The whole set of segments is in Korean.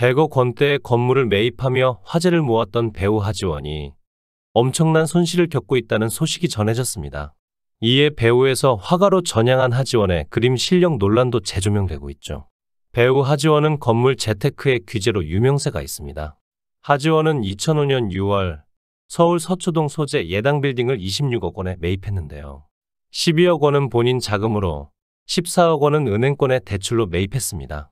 100억 원대의 건물을 매입하며 화제를 모았던 배우 하지원이 엄청난 손실을 겪고 있다는 소식이 전해졌습니다. 이에 배우에서 화가로 전향한 하지원의 그림 실력 논란도 재조명되고 있죠. 배우 하지원은 건물 재테크의 귀재로 유명세가 있습니다. 하지원은 2005년 6월 서울 서초동 소재 예당 빌딩을 26억 원에 매입했는데요. 12억 원은 본인 자금으로 14억 원은 은행권의 대출로 매입했습니다.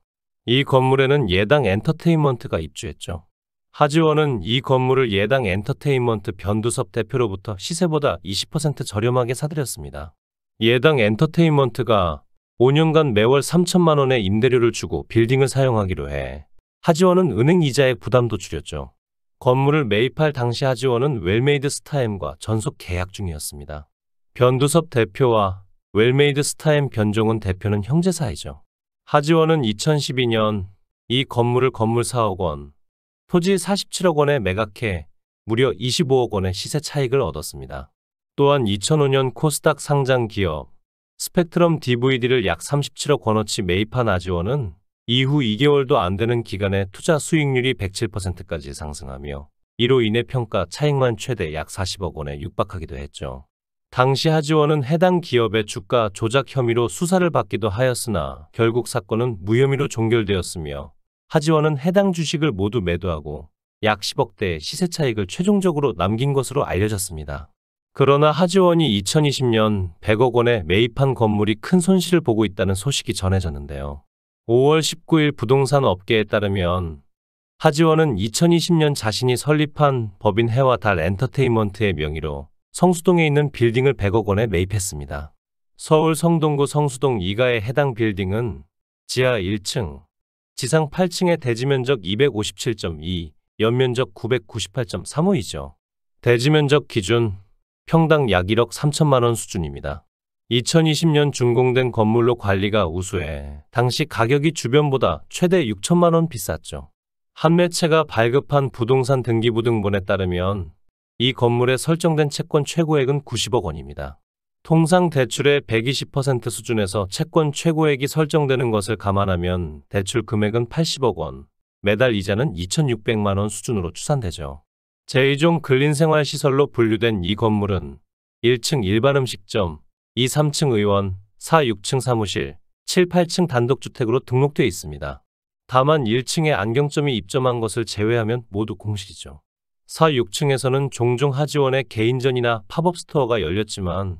이 건물에는 예당 엔터테인먼트가 입주했죠. 하지원은 이 건물을 예당 엔터테인먼트 변두섭 대표로부터 시세보다 20% 저렴하게 사들였습니다. 예당 엔터테인먼트가 5년간 매월 3천만 원의 임대료를 주고 빌딩을 사용하기로 해 하지원은 은행 이자의 부담도 줄였죠. 건물을 매입할 당시 하지원은 웰메이드 스타엠과 전속 계약 중이었습니다. 변두섭 대표와 웰메이드 스타엠 변종훈 대표는 형제 사이죠. 하지원은 2012년 이 건물을 건물 4억 원, 토지 47억 원에 매각해 무려 25억 원의 시세 차익을 얻었습니다. 또한 2005년 코스닥 상장 기업 스펙트럼 DVD를 약 37억 원어치 매입한 하지원은 이후 2개월도 안 되는 기간에 투자 수익률이 107%까지 상승하며 이로 인해 평가 차익만 최대 약 40억 원에 육박하기도 했죠. 당시 하지원은 해당 기업의 주가 조작 혐의로 수사를 받기도 하였으나 결국 사건은 무혐의로 종결되었으며 하지원은 해당 주식을 모두 매도하고 약 10억대의 시세 차익을 최종적으로 남긴 것으로 알려졌습니다. 그러나 하지원이 2020년 100억 원에 매입한 건물이 큰 손실을 보고 있다는 소식이 전해졌는데요. 5월 19일 부동산 업계에 따르면 하지원은 2020년 자신이 설립한 법인 해와 달 엔터테인먼트의 명의로 성수동에 있는 빌딩을 100억 원에 매입했습니다. 서울 성동구 성수동 2가의 해당 빌딩은 지하 1층, 지상 8층의 대지면적 257.2, 연면적 998.35이죠. 대지면적 기준 평당 약 1억 3천만 원 수준입니다. 2020년 준공된 건물로 관리가 우수해 당시 가격이 주변보다 최대 6천만 원 비쌌죠. 한 매체가 발급한 부동산 등기부등본에 따르면 이 건물에 설정된 채권 최고액은 90억 원입니다. 통상 대출의 120% 수준에서 채권 최고액이 설정되는 것을 감안하면 대출 금액은 80억 원, 매달 이자는 2,600만 원 수준으로 추산되죠. 제2종 근린생활시설로 분류된 이 건물은 1층 일반 음식점, 2, 3층 의원, 4, 6층 사무실, 7, 8층 단독주택으로 등록되어 있습니다. 다만 1층에 안경점이 입점한 것을 제외하면 모두 공실이죠. 4, 6층에서는 종종 하지원의 개인전이나 팝업 스토어가 열렸지만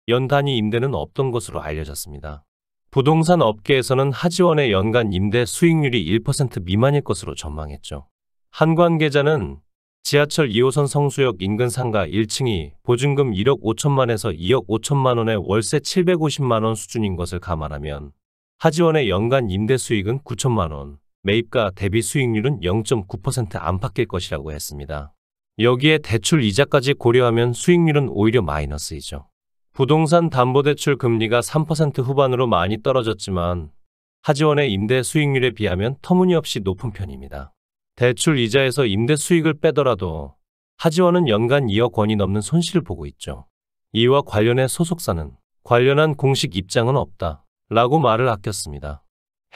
연 단위 임대는 없던 것으로 알려졌습니다. 부동산 업계에서는 하지원의 연간 임대 수익률이 1% 미만일 것으로 전망했죠. 한 관계자는 지하철 2호선 성수역 인근 상가 1층이 보증금 1억 5천만에서 2억 5천만 원에 월세 750만 원 수준인 것을 감안하면 하지원의 연간 임대 수익은 9천만 원, 매입가 대비 수익률은 0.9% 안팎일 것이라고 했습니다. 여기에 대출 이자까지 고려하면 수익률은 오히려 마이너스이죠. 부동산 담보대출 금리가 3% 후반으로 많이 떨어졌지만 하지원의 임대 수익률에 비하면 터무니없이 높은 편입니다. 대출 이자에서 임대 수익을 빼더라도 하지원은 연간 2억 원이 넘는 손실을 보고 있죠. 이와 관련해 소속사는 관련한 공식 입장은 없다 라고 말을 아꼈습니다.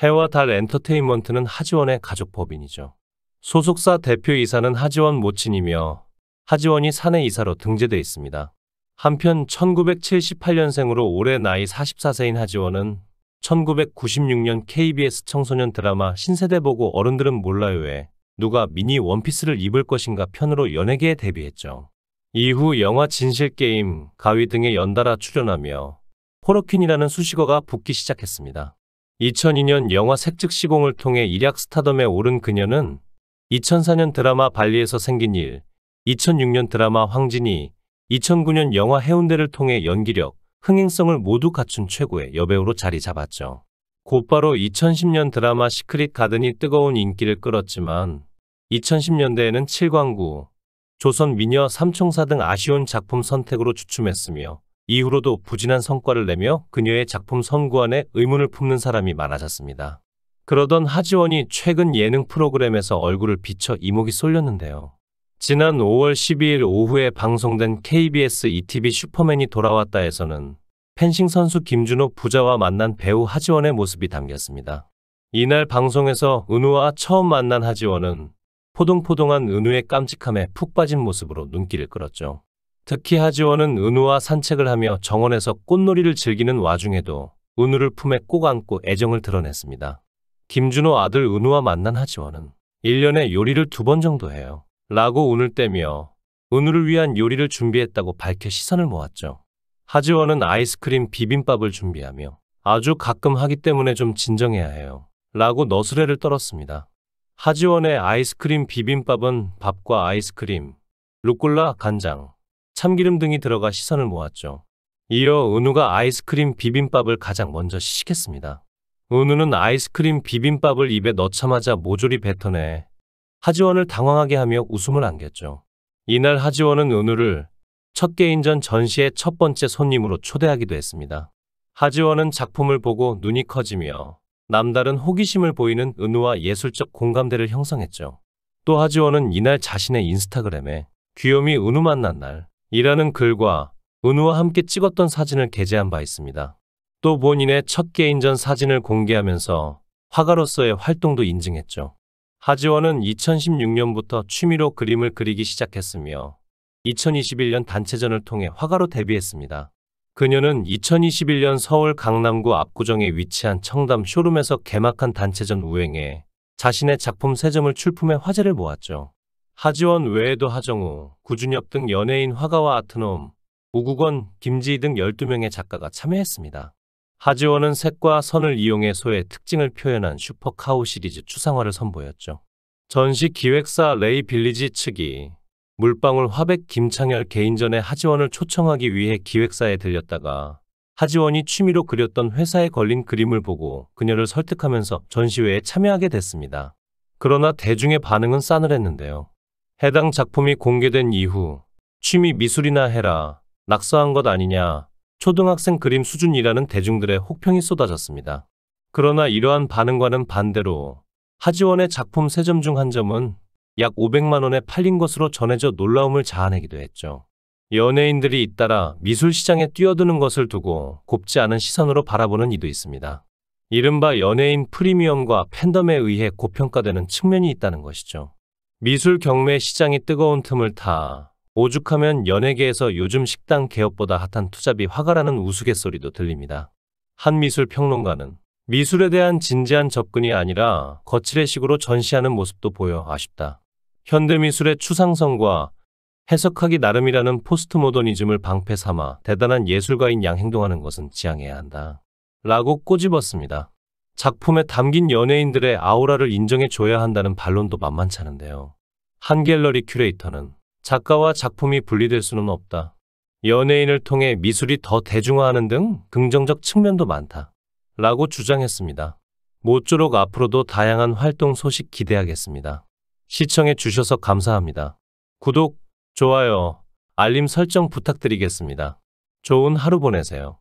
해와 달 엔터테인먼트는 하지원의 가족 법인이죠. 소속사 대표이사는 하지원 모친이며 하지원이 사내이사로 등재되어 있습니다. 한편 1978년생으로 올해 나이 44세인 하지원은 1996년 KBS 청소년 드라마 신세대 보고 어른들은 몰라요에 누가 미니 원피스를 입을 것인가 편으로 연예계에 데뷔했죠. 이후 영화 진실게임, 가위 등에 연달아 출연하며 호러퀸이라는 수식어가 붙기 시작했습니다. 2002년 영화 색즉시공을 통해 일약 스타덤에 오른 그녀는 2004년 드라마 발리에서 생긴 일, 2006년 드라마 황진이, 2009년 영화 해운대를 통해 연기력, 흥행성을 모두 갖춘 최고의 여배우로 자리 잡았죠. 곧바로 2010년 드라마 시크릿 가든이 뜨거운 인기를 끌었지만 2010년대에는 7광구, 조선 미녀 삼총사 등 아쉬운 작품 선택으로 주춤했으며 이후로도 부진한 성과를 내며 그녀의 작품 선구안에 의문을 품는 사람이 많아졌습니다. 그러던 하지원이 최근 예능 프로그램에서 얼굴을 비춰 이목이 쏠렸는데요. 지난 5월 12일 오후에 방송된 KBS ETV 슈퍼맨이 돌아왔다에서는 펜싱 선수 김준호 부자와 만난 배우 하지원의 모습이 담겼습니다. 이날 방송에서 은우와 처음 만난 하지원은 포동포동한 은우의 깜찍함에 푹 빠진 모습으로 눈길을 끌었죠. 특히 하지원은 은우와 산책을 하며 정원에서 꽃놀이를 즐기는 와중에도 은우를 품에 꼭 안고 애정을 드러냈습니다. 김준호 아들 은우와 만난 하지원은 1년에 요리를 2번 정도 해요. 라고 운을 떼며 은우를 위한 요리를 준비했다고 밝혀 시선을 모았죠. 하지원은 아이스크림 비빔밥을 준비하며 아주 가끔 하기 때문에 좀 진정해야 해요. 라고 너스레를 떨었습니다. 하지원의 아이스크림 비빔밥은 밥과 아이스크림, 루꼴라, 간장, 참기름 등이 들어가 시선을 모았죠. 이어 은우가 아이스크림 비빔밥을 가장 먼저 시식했습니다. 은우는 아이스크림 비빔밥을 입에 넣자마자 모조리 뱉어내 하지원을 당황하게 하며 웃음을 안겼죠. 이날 하지원은 은우를 첫 개인전 전시의 첫 번째 손님으로 초대하기도 했습니다. 하지원은 작품을 보고 눈이 커지며 남다른 호기심을 보이는 은우와 예술적 공감대를 형성했죠. 또 하지원은 이날 자신의 인스타그램에 귀요미 은우 만난 날 이라는 글과 은우와 함께 찍었던 사진을 게재한 바 있습니다. 또 본인의 첫 개인전 사진을 공개하면서 화가로서의 활동도 인증했죠. 하지원은 2016년부터 취미로 그림을 그리기 시작했으며 2021년 단체전을 통해 화가로 데뷔했습니다. 그녀는 2021년 서울 강남구 압구정에 위치한 청담 쇼룸에서 개막한 단체전 우행에 자신의 작품 3점을 출품해 화제를 모았죠. 하지원 외에도 하정우, 구준엽 등 연예인 화가와 아트놈, 우국원, 김지희 등 12명의 작가가 참여했습니다. 하지원은 색과 선을 이용해 소의 특징을 표현한 슈퍼카우 시리즈 추상화를 선보였죠. 전시 기획사 레이 빌리지 측이 물방울 화백 김창열 개인전에 하지원을 초청하기 위해 기획사에 들렸다가 하지원이 취미로 그렸던 회사에 걸린 그림을 보고 그녀를 설득하면서 전시회에 참여하게 됐습니다. 그러나 대중의 반응은 싸늘했는데요. 해당 작품이 공개된 이후 취미 미술이나 해라, 낙서한 것 아니냐, 초등학생 그림 수준이라는 대중들의 혹평이 쏟아졌습니다. 그러나 이러한 반응과는 반대로 하지원의 작품 3점 중 1점은 약 500만 원에 팔린 것으로 전해져 놀라움을 자아내기도 했죠. 연예인들이 잇따라 미술시장에 뛰어드는 것을 두고 곱지 않은 시선으로 바라보는 이도 있습니다. 이른바 연예인 프리미엄과 팬덤에 의해 고평가되는 측면이 있다는 것이죠. 미술 경매 시장이 뜨거운 틈을 타 오죽하면 연예계에서 요즘 식당 개업보다 핫한 투잡이 화가라는 우스갯소리도 들립니다. 한 미술 평론가는 미술에 대한 진지한 접근이 아니라 거칠의식으로 전시하는 모습도 보여 아쉽다. 현대미술의 추상성과 해석하기 나름이라는 포스트모더니즘을 방패 삼아 대단한 예술가인 양 행동하는 것은 지양해야 한다. 라고 꼬집었습니다. 작품에 담긴 연예인들의 아우라를 인정해줘야 한다는 반론도 만만찮은데요. 한 갤러리 큐레이터는 작가와 작품이 분리될 수는 없다. 연예인을 통해 미술이 더 대중화하는 등 긍정적 측면도 많다. 라고 주장했습니다. 모쪼록 앞으로도 다양한 활동 소식 기대하겠습니다. 시청해 주셔서 감사합니다. 구독, 좋아요, 알림 설정 부탁드리겠습니다. 좋은 하루 보내세요.